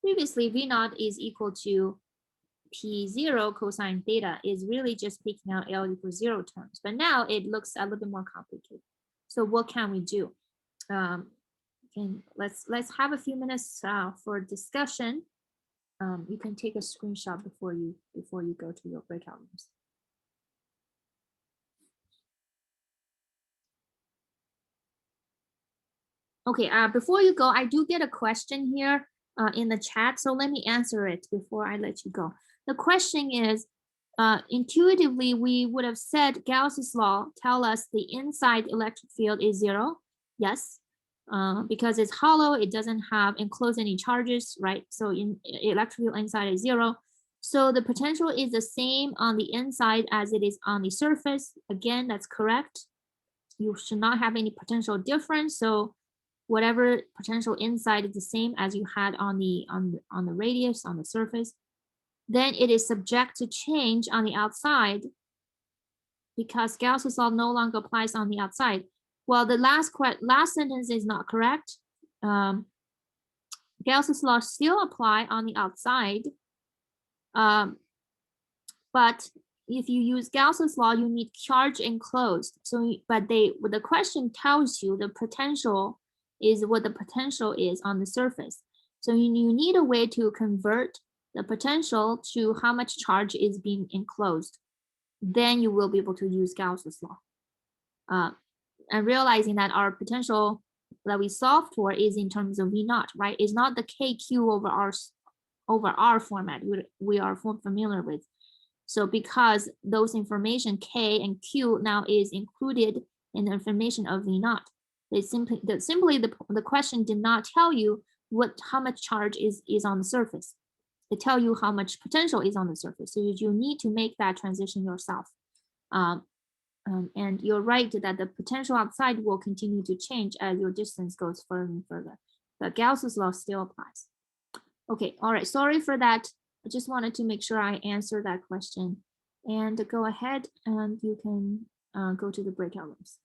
Previously, V naught is equal to P0 cosine theta is really just picking out L equals 0 terms, but now it looks a little bit more complicated. So what can we do? Let's have a few minutes for discussion. You can take a screenshot before you go to your breakout rooms. Okay, before you go, I do get a question here in the chat, so let me answer it before I let you go. The question is, intuitively, we would have said Gauss's law tell us the inside electric field is 0. Yes, because it's hollow, it doesn't have enclosed any charges, right? So in electric field inside is 0. So the potential is the same on the inside as it is on the surface. Again, that's correct. You should not have any potential difference. So whatever potential inside is the same as you had on the radius on the surface, then it is subject to change on the outside because Gauss's law no longer applies on the outside. Well, the last sentence is not correct. Gauss's law still apply on the outside, but if you use Gauss's law, you need charge enclosed. So, but the question tells you the potential is what the potential is on the surface. So you need a way to convert the potential to how much charge is being enclosed. Then you will be able to use Gauss's law. And realizing that our potential that we solved for is in terms of V naught, right? It's not the KQ over R format we are familiar with. So because those information K and Q now is included in the information of V naught, the question did not tell you how much charge is on the surface. It tell you how much potential is on the surface. So you need to make that transition yourself. And you're right that the potential outside will continue to change as your distance goes further and further. But Gauss's law still applies. Okay, all right, sorry for that. I just wanted to make sure I answer that question. And go ahead and you can go to the breakout rooms.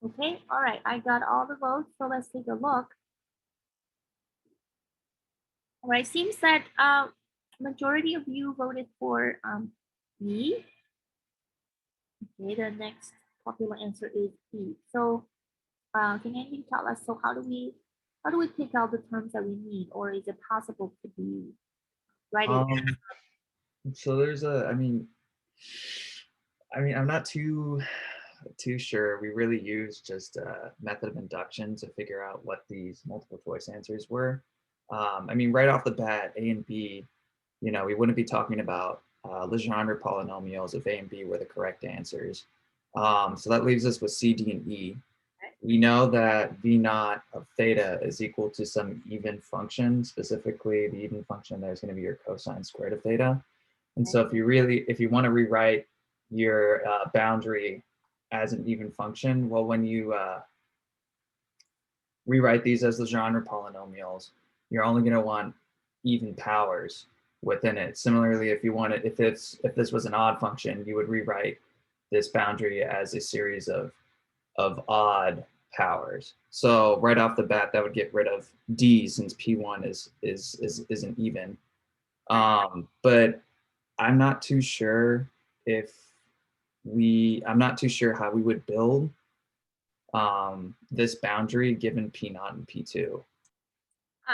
Okay, all right, I got all the votes, so let's take a look. All right, seems that majority of you voted for B. Okay, the next popular answer is B. So can anybody tell us, so how do we pick out the terms that we need, or is it possible to be writing? So there's I'm not too sure. We really use just a method of induction to figure out what these multiple choice answers were. Right off the bat, A and B, we wouldn't be talking about Legendre polynomials if A and B were the correct answers. So that leaves us with C, D, and E. We know that V naught of theta is equal to some even function. Specifically, the even function there is going to be your cosine squared of theta. And so if you want to rewrite your boundary as an even function, well, when you rewrite these as Legendre polynomials, you're only going to want even powers within it. Similarly, if this was an odd function, you would rewrite this boundary as a series of odd powers. So right off the bat, that would get rid of D, since P1 isn't even. But I'm not too sure how we would build this boundary given P naught and P2.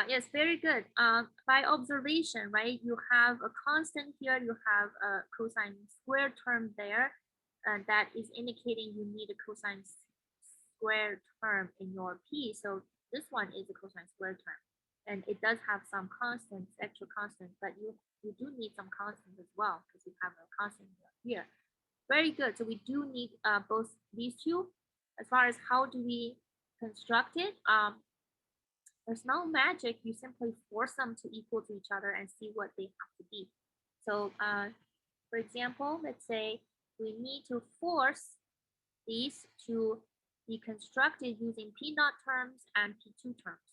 Yes, very good. By observation, right, you have a constant here, you have a cosine square term there, and that is indicating you need a cosine square term in your P. So this one is a cosine square term, and it does have some constants, extra constants, but you do need some constants as well, because you have a constant here. Very good. So we do need both these two. As far as how do we construct it, there's no magic. You simply force them to equal to each other and see what they have to be. So for example, let's say we need to force these to be constructed using P naught terms and P2 terms.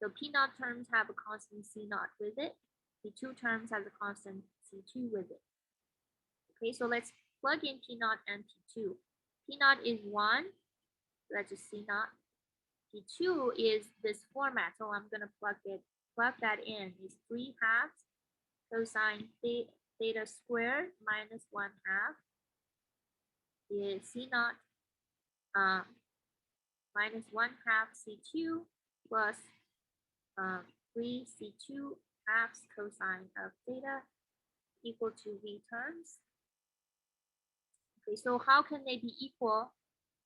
So P naught terms have a constant C naught with it. P2 terms has a constant C2 with it. Okay, so let's plug in P naught and P2. P naught is 1, that's just C naught. P2 is this format, so I'm going to plug that in. Is 3 halves cosine theta squared minus 1 half is C naught minus 1 half C2 plus 3 C2 halves cosine of theta equal to V terms. Okay, so how can they be equal?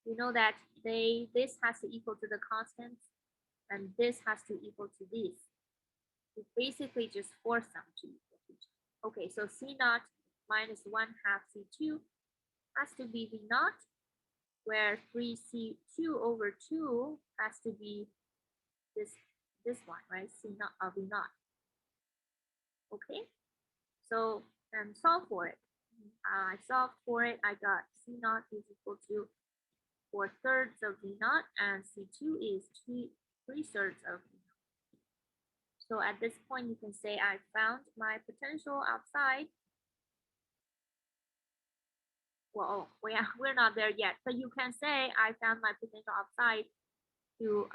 You know that this has to equal to the constants, and this has to equal to this. You basically just force them to equal to each other. Okay, so C naught minus 1 half C2 has to be V naught, where 3C2 over 2 has to be this one, right? C naught of V naught. Okay, so and solve for it. I solved for it. I got C naught is equal to 4/3 of V naught, and C2 is 3/3 of V naught. So at this point, you can say I found my potential outside. Well, we're not there yet, but you can say I found my potential outside to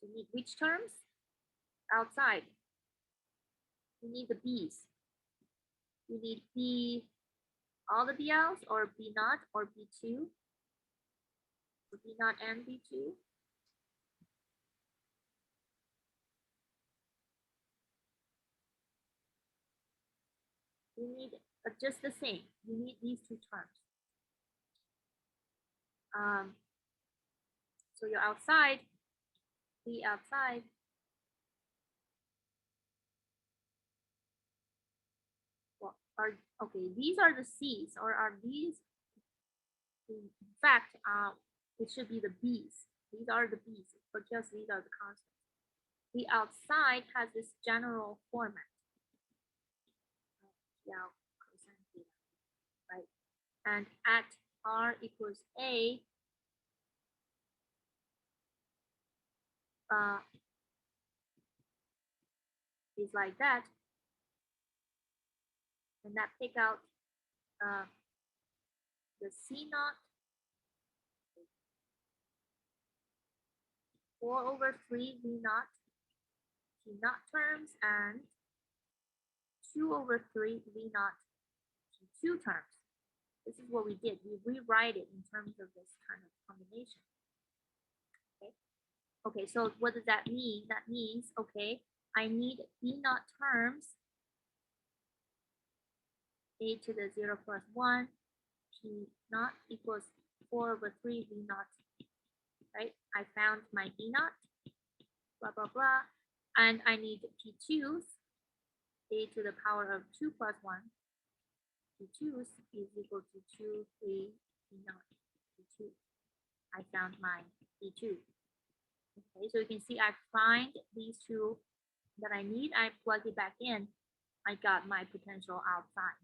You need which terms? Outside. You need the B's. You need B, all the BLs, or B naught, or B2, or B naught and B2. You need just the same. You need these two terms. So you're outside, B outside. Well, okay, these are the C's, or are these, in fact, it should be the B's. These are the B's, because these are the constants. The outside has this general format. Yeah, cosine theta, right? And at r equals a, is like that, and that pick out the C naught 4/3 V naught T naught terms and 2/3 V naught T2 terms. This is what we did. We rewrite it in terms of this kind of combination. Okay, so what does that mean? That means, okay, I need V naught terms, a to the 0 plus 1, T naught equals 4/3 V naught, right? I found my V naught, blah, blah, blah. And I need T2s, a to the power of 2 plus 1. T2s is equal to 2, 3, V naught, T2. I found my T2. Okay, so you can see I find these two that I need. I plug it back in. I got my potential outside.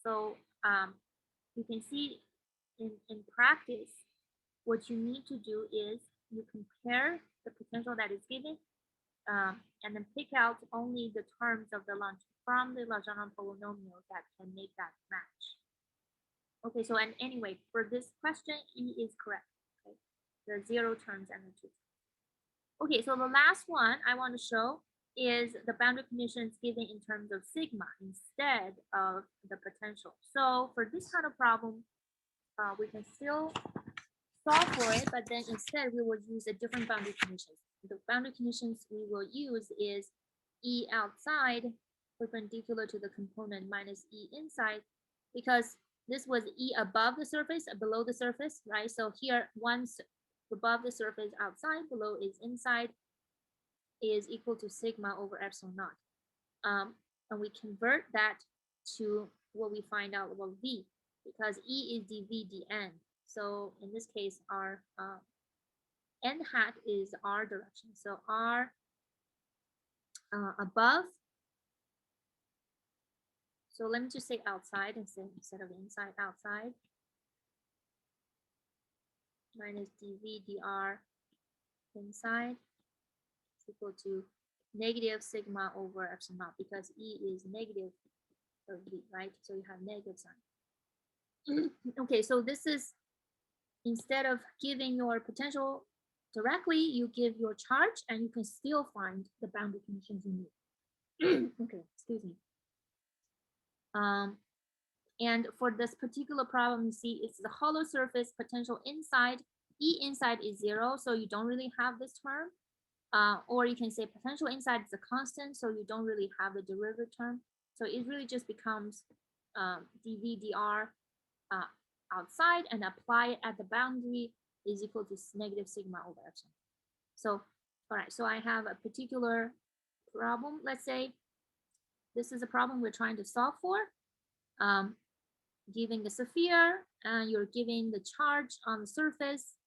So you can see in practice, what you need to do is you compare the potential that is given and then pick out only the terms of the from the Legendre polynomial that can make that match. Okay, so and anyway, for this question, E is correct. Okay, the 0 terms and the 2. Okay, so the last one I want to show is the boundary conditions given in terms of sigma instead of the potential. So for this kind of problem, we can still solve for it, but then instead we will use a different boundary conditions. The boundary conditions we will use is E outside perpendicular to the component minus E inside, because this was E above the surface, below the surface, right? So here, once above the surface outside, below is inside, is equal to sigma over epsilon naught. And we convert that to what we find out about V, because E is dV dN. So in this case, our n hat is R direction. So R above. So let me just say outside instead of inside, outside. Minus dV dr inside is equal to negative sigma over epsilon naught, because E is negative of V, right? So you have negative sign. Okay, so this is, instead of giving your potential directly, you give your charge and you can still find the boundary conditions you need. Okay, excuse me. And for this particular problem, you see it's the hollow surface potential inside. E inside is 0, so you don't really have this term. Or you can say potential inside is a constant, so you don't really have the derivative term. So it really just becomes dV dr outside, and apply it at the boundary is equal to negative sigma over epsilon. So, all right, so I have a particular problem. Let's say this is a problem we're trying to solve for. Giving the sphere, and you're giving the charge on the surface.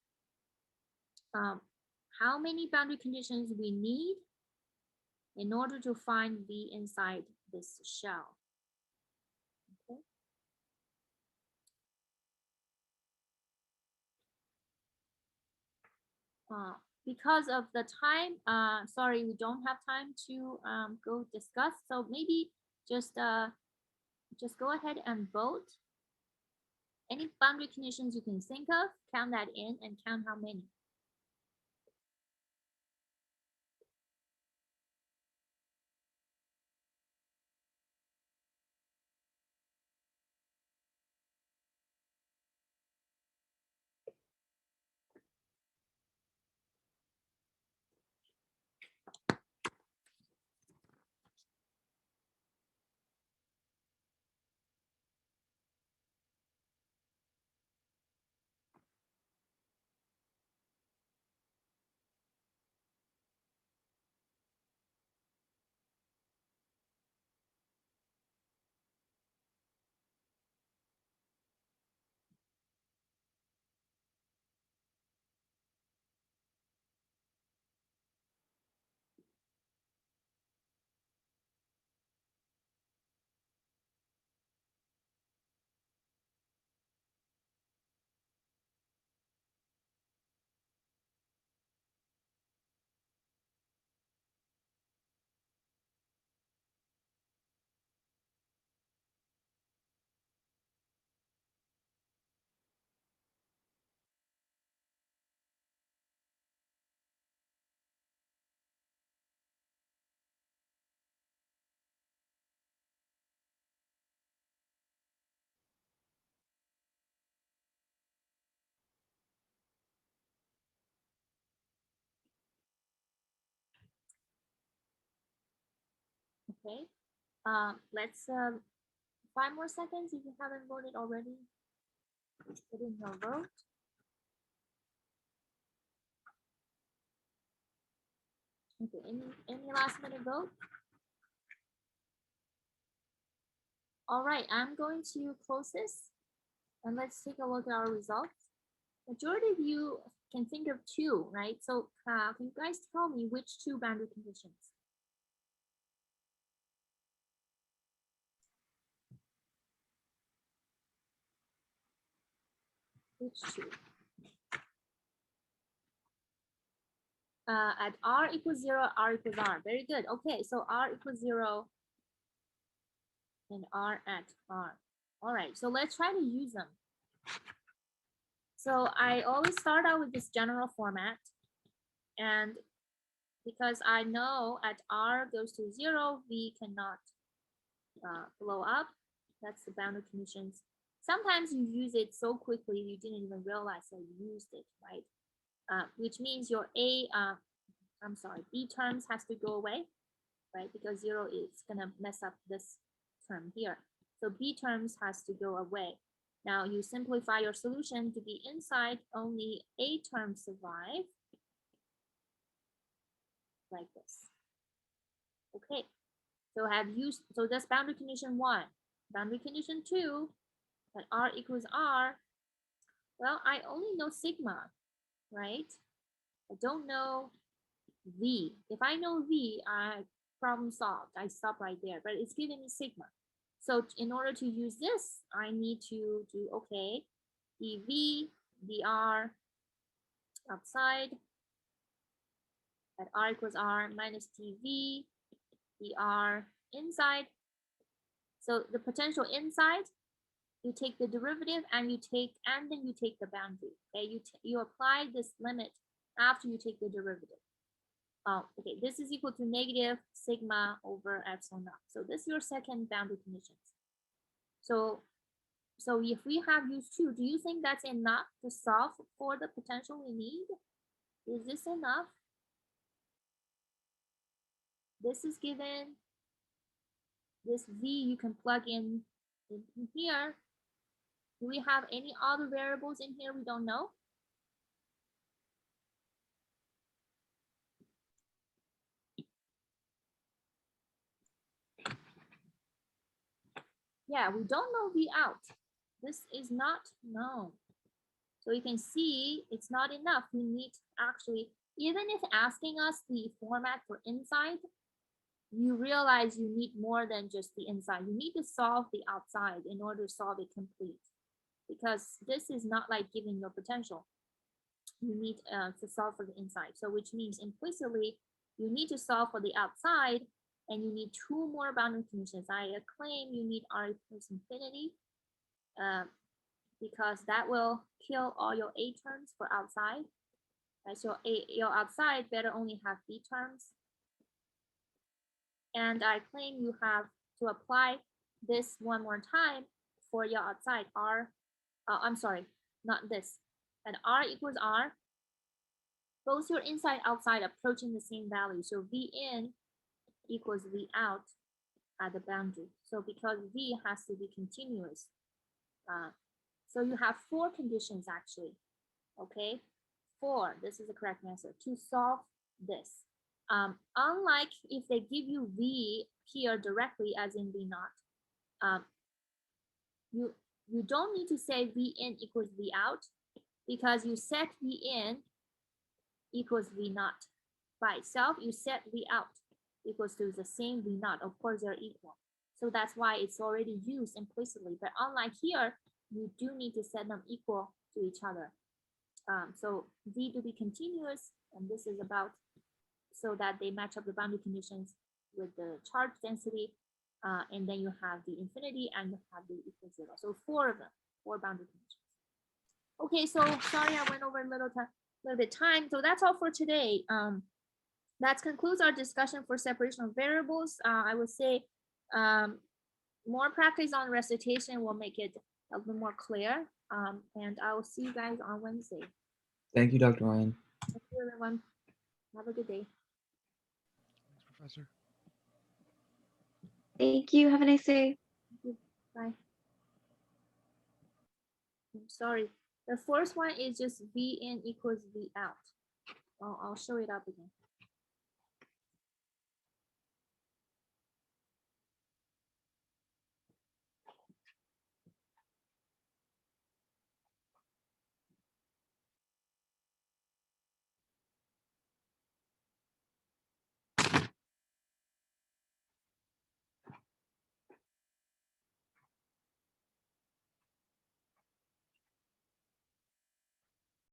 How many boundary conditions we need in order to find V inside this shell? Okay. Because of the time, sorry, we don't have time to go discuss. So maybe just go ahead and vote. Any boundary conditions you can think of, count that in and count how many. Okay. Let's 5 more seconds if you haven't voted already. Put in your vote. Okay, any last minute vote? All right, I'm going to close this and let's take a look at our results. Majority of you can think of 2, right? So can you guys tell me which 2 boundary conditions? Which 2? At r equals 0, r equals r. Very good. Okay, so r equals 0 and r at r. All right, so let's try to use them. So I always start out with this general format. And because I know at r goes to 0, v cannot blow up. That's the boundary conditions. Sometimes you use it so quickly you didn't even realize that you used it, right? Which means your B terms has to go away, right? Because 0 is gonna mess up this term here. So B terms has to go away. Now you simplify your solution to be inside, only A terms survive, like this. Okay, so that's boundary condition 1. Boundary condition 2, that r equals r. Well, I only know sigma, right? I don't know v. If I know v, problem solved. I stop right there, but it's giving me sigma. So in order to use this, I need to do, okay, dv, dr outside at r equals r minus dv, dr inside. So the potential inside, you take the derivative and then you take the boundary. Okay, you apply this limit after you take the derivative. Okay, this is equal to negative sigma over epsilon naught. So this is your second boundary conditions. So if we have used 2, do you think that's enough to solve for the potential we need? Is this enough? This is given. This v you can plug in here. Do we have any other variables in here we don't know? Yeah, we don't know v out. This is not known. So you can see it's not enough. We need actually, even if asking us the format for inside, you realize you need more than just the inside. You need to solve the outside in order to solve it complete. Because this is not like giving your potential. You need to solve for the inside. So which means implicitly, you need to solve for the outside and you need 2 more boundary conditions. I claim you need r equals infinity because that will kill all your A terms for outside. Right? So your outside better only have B terms. And I claim you have to apply this one more time for your outside r. I'm sorry, not this. And r equals r. Both your inside outside approaching the same value. So v in equals v out at the boundary. So because v has to be continuous. So you have 4 conditions actually. Okay, 4. This is the correct answer to solve this. Unlike if they give you v here directly as in v naught, you don't need to say v in equals v out because you set v in equals v naught by itself. You set v out equals to the same v naught. Of course, they're equal. So that's why it's already used implicitly. But unlike here, you do need to set them equal to each other. So v to be continuous, and this is about so that they match up the boundary conditions with the charge density, and then you have the infinity and you have the equal 0. So 4 of them, 4 boundary conditions. Okay, so sorry I went over a little bit time. So that's all for today. That concludes our discussion for separation of variables. I would say more practice on recitation will make it a little more clear. And I will see you guys on Wednesday. Thank you, Dr. Ryan. Thank you, everyone. Have a good day. Thanks, Professor. Thank you. Have a nice day. Bye. I'm sorry. The first one is just V in equals V out. I'll show it up again.